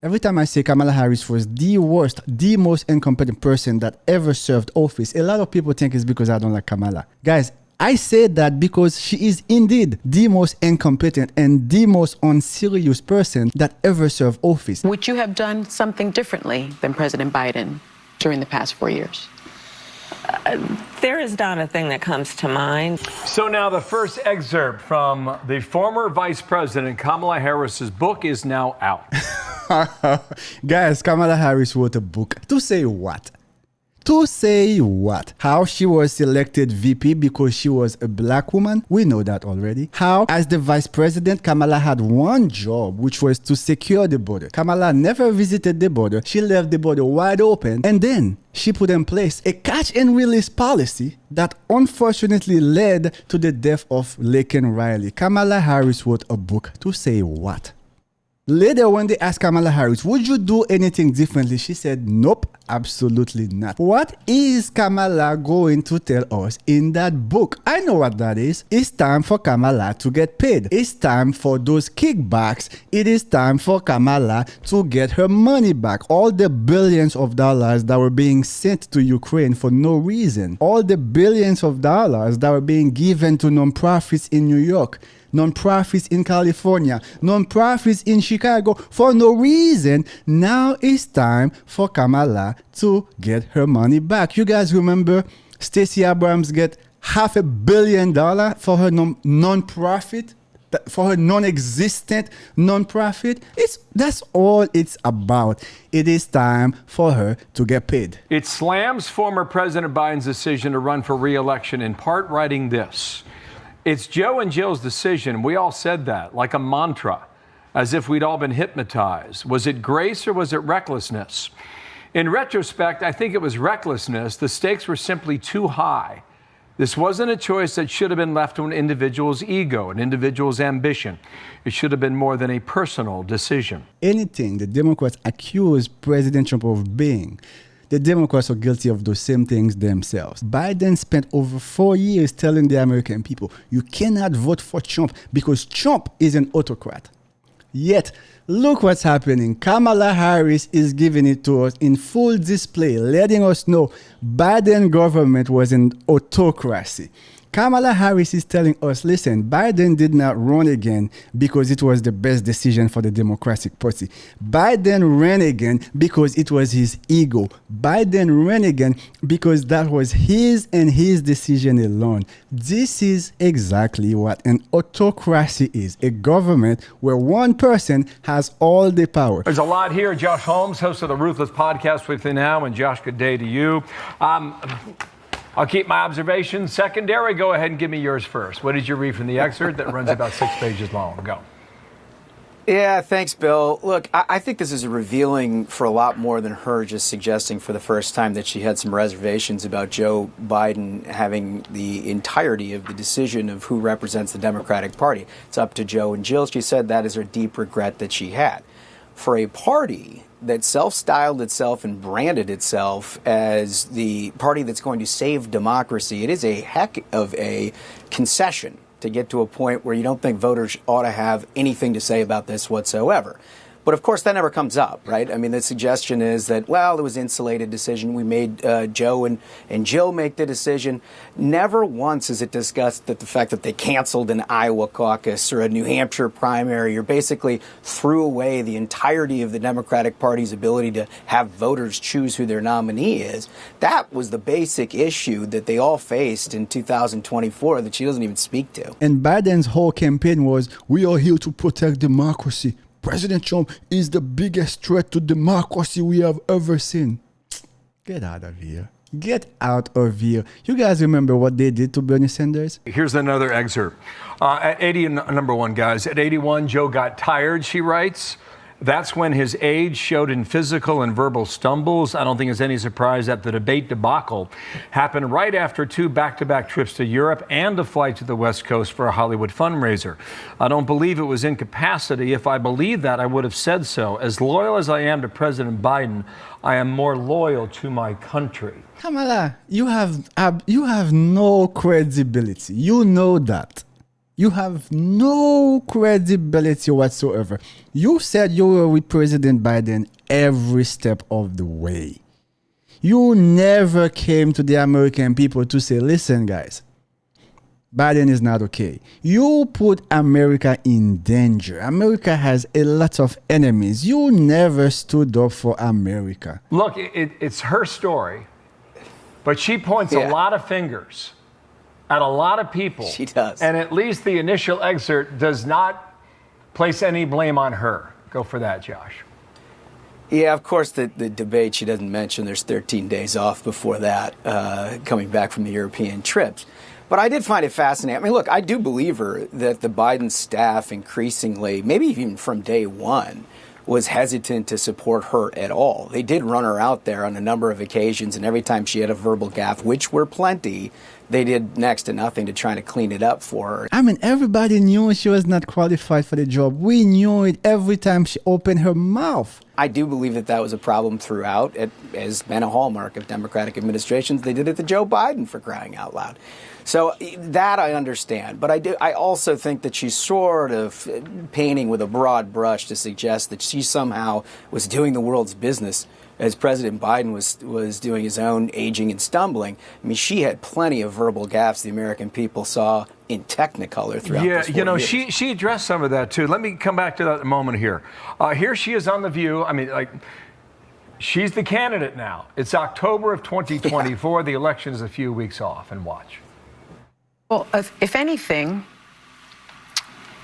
Every time I say Kamala Harris was the worst, the most incompetent person that ever served office, a lot of people think it's because I don't like Kamala. Guys, I say that because she is indeed the most incompetent and the most unserious person that ever served office. Would you have done something differently than President Biden during the past 4 years? There is not a thing that comes to mind. So now the first excerpt from the former Vice President Kamala Harris's book is now out. Guys, Kamala Harris wrote a book. To say what? To say what? How she was selected VP because she was a black woman? We know that already. How, as the vice president, Kamala had one job, which was to secure the border. Kamala never visited the border. She left the border wide open. And then she put in place a catch and release policy that unfortunately led to the death of Laken Riley. Kamala Harris wrote a book. To say what? Later, when they asked Kamala Harris, would you do anything differently? She said, nope, absolutely not. What is Kamala going to tell us in that book? I know what that is. It's time for Kamala to get paid. It's time for those kickbacks. It is time for Kamala to get her money back. All the billions of dollars that were being sent to Ukraine for no reason. All the billions of dollars that were being given to nonprofits in New York. Non-profits in California, non-profits in Chicago for no reason. Now it's time for Kamala to get her money back. You guys remember Stacey Abrams get $500 million for her non-profit, for her non-existent non-profit? That's all it's about. It is time for her to get paid. It slams former President Biden's decision to run for re-election, in part writing this. It's Joe and Jill's decision. We all said that, like a mantra, as if we'd all been hypnotized. Was it grace or was it recklessness? In retrospect, I think it was recklessness. The stakes were simply too high. This wasn't a choice that should have been left to an individual's ego, an individual's ambition. It should have been more than a personal decision. Anything the Democrats accuse President Trump of being, the Democrats are guilty of those same things themselves. Biden spent over 4 years telling the American people, you cannot vote for Trump because Trump is an autocrat. Yet, look what's happening. Kamala Harris is giving it to us in full display, letting us know Biden government was an autocracy. Kamala Harris is telling us, listen, Biden did not run again because it was the best decision for the Democratic Party. Biden ran again because it was his ego. Biden ran again because that was his and his decision alone. This is exactly what an autocracy is, a government where one person has all the power. There's a lot here. Josh Holmes, host of the Ruthless Podcast with you now. And Josh, good day to you. I'll keep my observations secondary. Go ahead and give me yours first. What did you read from the excerpt that runs about 6 pages long? Go. Yeah, thanks, Bill. Look, I think this is revealing for a lot more than her just suggesting for the first time that she had some reservations about Joe Biden having the entirety of the decision of who represents the Democratic Party. It's up to Joe and Jill. She said that is her deep regret that she had. For a party that self-styled itself and branded itself as the party that's going to save democracy, it is a heck of a concession to get to a point where you don't think voters ought to have anything to say about this whatsoever. But of course, that never comes up, right? I mean, the suggestion is that, well, it was an insulated decision. We made Joe and Jill make the decision. Never once is it discussed that the fact that they canceled an Iowa caucus or a New Hampshire primary or basically threw away the entirety of the Democratic Party's ability to have voters choose who their nominee is. That was the basic issue that they all faced in 2024 that she doesn't even speak to. And Biden's whole campaign was, we are here to protect democracy. President Trump is the biggest threat to democracy we have ever seen. Get out of here. Get out of here. You guys remember what they did to Bernie Sanders? Here's another excerpt. At 80, number one, guys, at 81, Joe got tired, she writes. That's when his age showed in physical and verbal stumbles. I don't think it's any surprise that the debate debacle happened right after 2 back-to-back trips to Europe and a flight to the West Coast for a Hollywood fundraiser. I don't believe it was incapacity. If I believed that, I would have said so. As loyal as I am to President Biden, I am more loyal to my country. Kamala, you have no credibility. You know that. You have no credibility whatsoever. You said you were with President Biden every step of the way. You never came to the American people to say, listen, guys, Biden is not okay. You put America in danger. America has a lot of enemies. You never stood up for America. Look, it's her story, but she points a lot of fingers at a lot of people. She does. And at least the initial excerpt does not place any blame on her. Go for that, Josh. Yeah, of course, the debate she doesn't mention, there's 13 days off before that, coming back from the European trips. But I did find it fascinating. I mean, look, I do believe her that the Biden staff increasingly, maybe even from day one, was hesitant to support her at all. They did run her out there on a number of occasions, and every time she had a verbal gaffe, which were plenty, they did next to nothing to try to clean it up for her. I mean, everybody knew she was not qualified for the job. We knew it every time she opened her mouth. I do believe that that was a problem throughout. It has been a hallmark of Democratic administrations. They did it to Joe Biden, for crying out loud. So that I understand. But I also think that she's sort of painting with a broad brush to suggest that she somehow was doing the world's business as President Biden was doing his own aging and stumbling. I mean, she had plenty of verbal gaffes the American people saw in Technicolor throughout this 4 you know, years. she addressed some of that, too. Let me come back to that in a moment here. Here she is on The View. I mean, like, she's the candidate now. It's October of 2024. The election is a few weeks off. And watch. Well, if anything,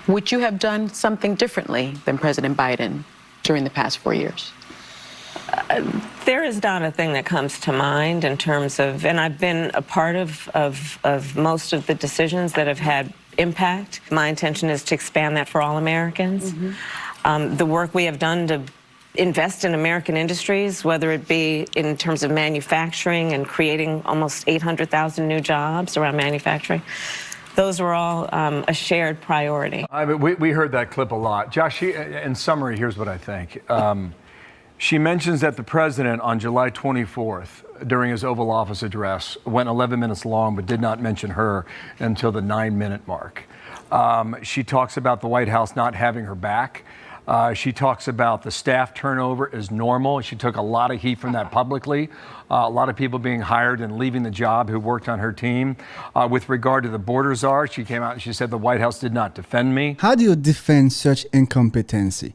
would you have done something differently than President Biden during the past 4 years? There is not a thing that comes to mind in terms of, and I've been a part of most of the decisions that have had impact. My intention is to expand that for all Americans. The work we have done to invest in American industries, whether it be in terms of manufacturing and creating almost 800,000 new jobs around manufacturing, those are all a shared priority. I mean, we heard that clip a lot. Josh, in summary, here's what I think. She mentions that the president on July 24th, during his Oval Office address, went 11 minutes long, but did not mention her until the 9-minute mark. She talks about the White House not having her back. She talks about the staff turnover is normal. She took a lot of heat from that publicly. A lot of people being hired and leaving the job who worked on her team. With regard to the border czar, she came out and she said the White House did not defend me. How do you defend such incompetency?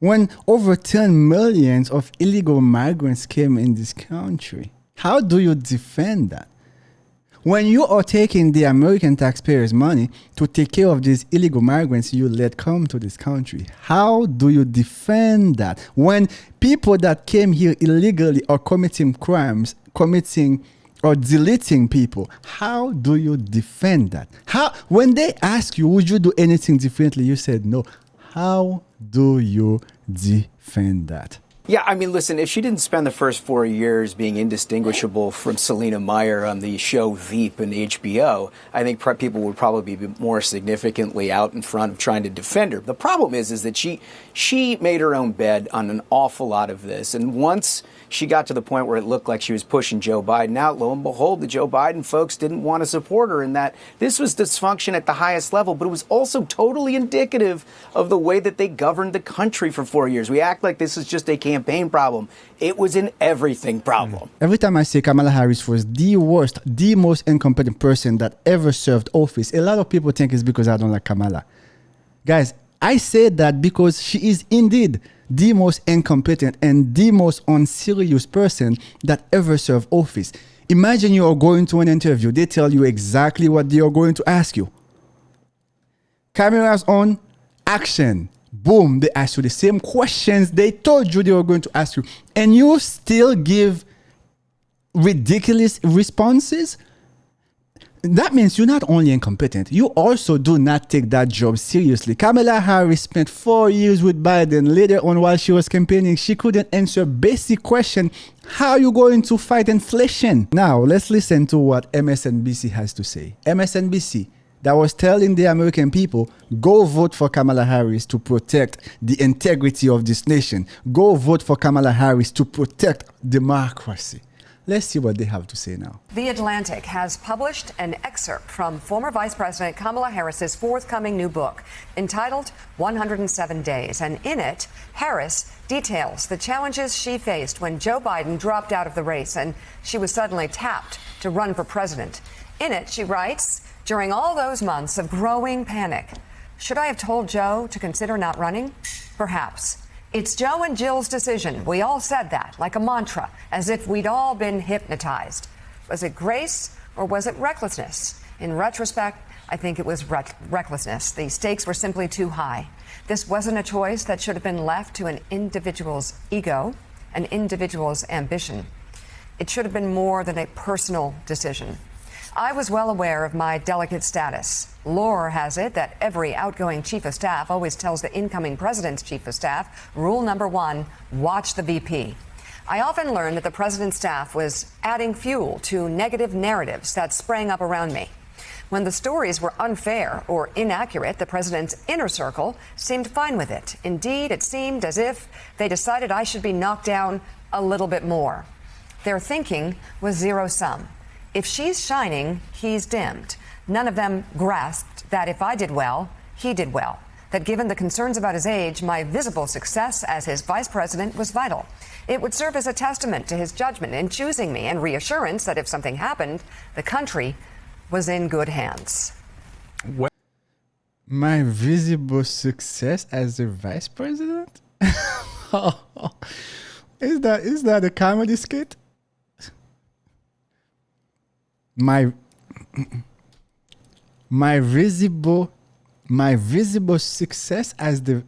When over 10 million of illegal migrants came in this country, how do you defend that? When you are taking the American taxpayers' money to take care of these illegal migrants you let come to this country, how do you defend that? When people that came here illegally are committing crimes, or deleting people, how do you defend that? When they ask you, would you do anything differently? You said no. How do you defend that? Yeah, I mean, listen, if she didn't spend the first 4 years being indistinguishable from Selena Meyer on the show Veep and HBO, I think people would probably be more significantly out in front of trying to defend her. The problem is that she made her own bed on an awful lot of this. And once she got to the point where it looked like she was pushing Joe Biden out, lo and behold, the Joe Biden folks didn't want to support her, and that this was dysfunction at the highest level, but it was also totally indicative of the way that they governed the country for 4 years. We act like this is just a campaign problem. It was an everything problem. Every time I say Kamala Harris was the worst, the most incompetent person that ever served office, a lot of people think it's because I don't like Kamala. Guys, I say that because she is indeed the most incompetent and the most unserious person that ever served office. Imagine you are going to an interview. They tell you exactly what they are going to ask you. Cameras on, action. Boom, they ask you the same questions they told you they were going to ask you. And you still give ridiculous responses? That means you're not only incompetent, you also do not take that job seriously. Kamala Harris spent 4 years with Biden. Later on, while she was campaigning, she couldn't answer basic question. How are you going to fight inflation? Now, let's listen to what MSNBC has to say. MSNBC, that was telling the American people, go vote for Kamala Harris to protect the integrity of this nation. Go vote for Kamala Harris to protect democracy. Let's see what they have to say now. The Atlantic has published an excerpt from former Vice President Kamala Harris's forthcoming new book entitled 107 Days. And in it, Harris details the challenges she faced when Joe Biden dropped out of the race and she was suddenly tapped to run for president. In it, she writes, during all those months of growing panic, should I have told Joe to consider not running? Perhaps. It's Joe and Jill's decision. We all said that, like a mantra, as if we'd all been hypnotized. Was it grace or was it recklessness? In retrospect, I think it was recklessness. The stakes were simply too high. This wasn't a choice that should have been left to an individual's ego, an individual's ambition. It should have been more than a personal decision. I was well aware of my delicate status. Lore has it that every outgoing chief of staff always tells the incoming president's chief of staff, rule number 1, watch the VP. I often learned that the president's staff was adding fuel to negative narratives that sprang up around me. When the stories were unfair or inaccurate, the president's inner circle seemed fine with it. Indeed, it seemed as if they decided I should be knocked down a little bit more. Their thinking was zero-sum. If she's shining, he's dimmed. None of them grasped that if I did well, he did well. That given the concerns about his age, my visible success as his vice president was vital. It would serve as a testament to his judgment in choosing me and reassurance that if something happened, the country was in good hands. My visible success as a vice president? Is that a comedy skit? My visible success as the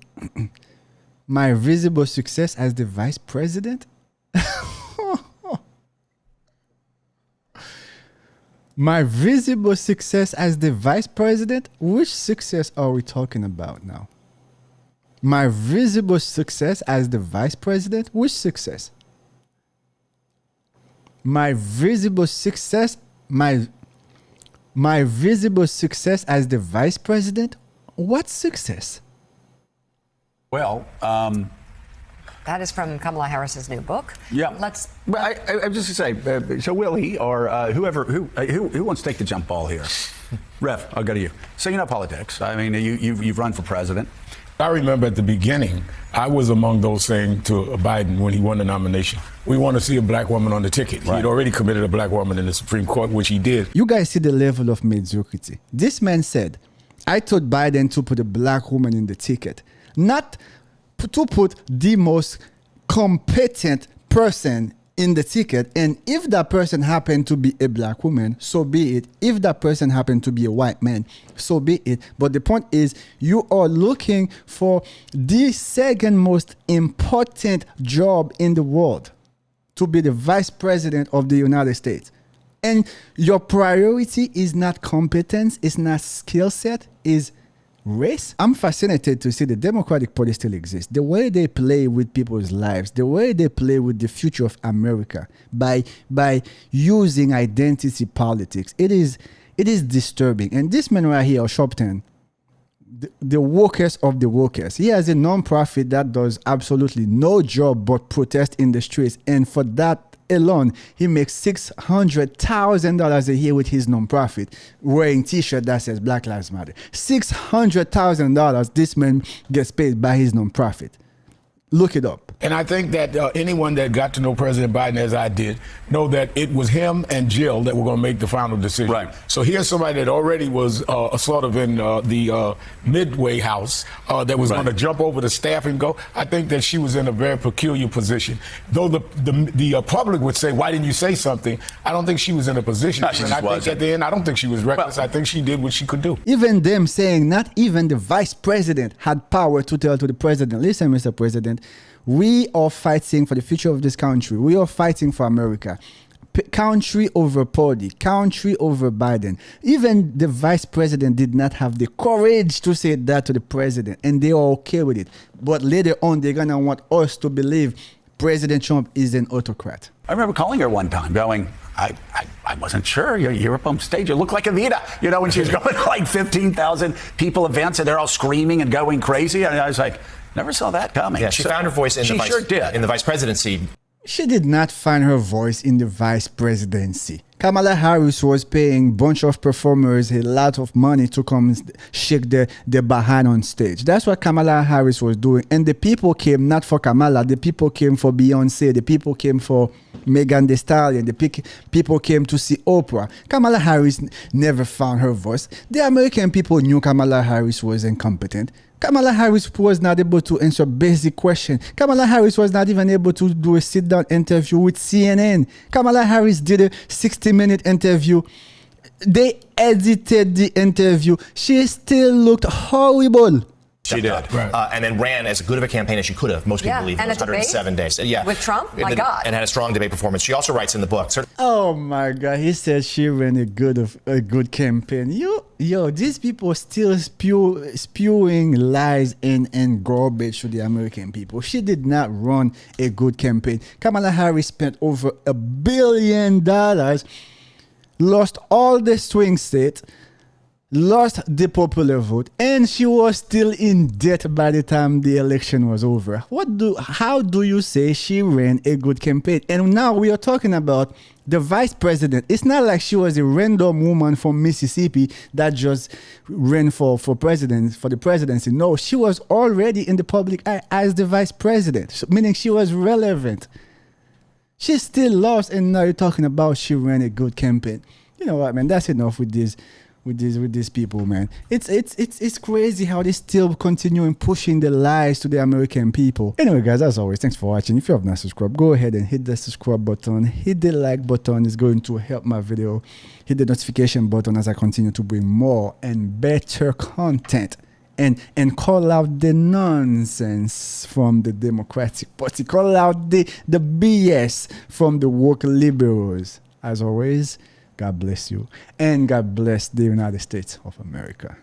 vice president. My visible success as the vice president. Which success are we talking about now? My visible success as the vice president. Which success? My visible success. My visible success as the vice president? What success? Well, that is from Kamala Harris's new book. Yeah. I'm just going to say, so Willie or who wants to take the jump ball here? Rev, I'll go to you. So you know politics. I mean, you've run for president. I remember at the beginning, I was among those saying to Biden when he won the nomination, we want to see a black woman on the ticket. Right. He'd already committed a black woman in the Supreme Court, which he did. You guys see the level of mediocrity. This man said, I told Biden to put a black woman in the ticket, not to put the most competent person in the ticket. And if that person happened to be a black woman, so be it. If that person happened to be a white man, so be it. But the point is, you are looking for the second most important job in the world, to be the vice president of the United States. And your priority is not competence, it's not skill set, is race. I'm fascinated to see the Democratic Party still exists. The way they play with people's lives, the way they play with the future of America by using identity politics. It is disturbing. And this man right here, Shopton, the workers of the workers. He has a non-profit that does absolutely no job but protest in the streets. And for that alone, he makes $600,000 a year with his non-profit, wearing T-shirt that says Black Lives Matter. $600,000 this man gets paid by his non-profit. Look it up. And I think that anyone that got to know President Biden as I did, know that it was him and Jill that were going to make the final decision. Right. So here's somebody that already was sort of in the midway house that was going to jump over the staff and go. I think that she was in a very peculiar position. Though the public would say, why didn't you say something? I don't think she was in a position. No, she and I think at the end, I don't think she was reckless. I think she did what she could do. Even them saying not even the vice president had power to tell to the president, listen, Mr. President, we are fighting for the future of this country. We are fighting for America. Country over party, country over Biden. Even the vice president did not have the courage to say that to the president, and they are okay with it. But later on, they're going to want us to believe President Trump is an autocrat. I remember calling her one time going, I wasn't sure. You're up on stage. You look like Evita, when she was going to like 15,000 people events and they're all screaming and going crazy. And I was like, never saw that coming. Yeah, she found her voice in the vice presidency. She did not find her voice in the vice presidency. Kamala Harris was paying bunch of performers a lot of money to come shake their behind on stage. That's what Kamala Harris was doing. And the people came not for Kamala. The people came for Beyonce. The people came for Megan Thee Stallion. The people came to see Oprah. Kamala Harris never found her voice. The American people knew Kamala Harris was incompetent. Kamala Harris was not able to answer basic questions. Kamala Harris was not even able to do a sit-down interview with CNN. Kamala Harris did a 60-minute interview. They edited the interview. She still looked horrible. She did. Right. And then ran as good of a campaign as she could have. Most people believe it was 107 days. Yeah. With Trump? My God. And had a strong debate performance. She also writes in the book. Oh my God. He said she ran a good campaign. Yo, these people still spewing lies and garbage to the American people. She did not run a good campaign. Kamala Harris spent over $1 billion, lost all the swing states, lost the popular vote, and she was still in debt by the time the election was over. How do you say she ran a good campaign? And now we are talking about the vice president. It's not like she was a random woman from Mississippi that just ran for the presidency. No, she was already in the public eye as the vice president, meaning she was relevant. She still lost, and now you're talking about she ran a good campaign. You know what, man? That's enough with these people, man. It's crazy how they still continuing pushing the lies to the American people. Anyway, guys, as always, thanks for watching. If you have not subscribed, go ahead and hit the subscribe button. Hit the like button. It's going to help my video. Hit the notification button as I continue to bring more and better content. And call out the nonsense from the Democratic Party. Call out the BS from the woke liberals. As always, God bless you. And God bless the United States of America.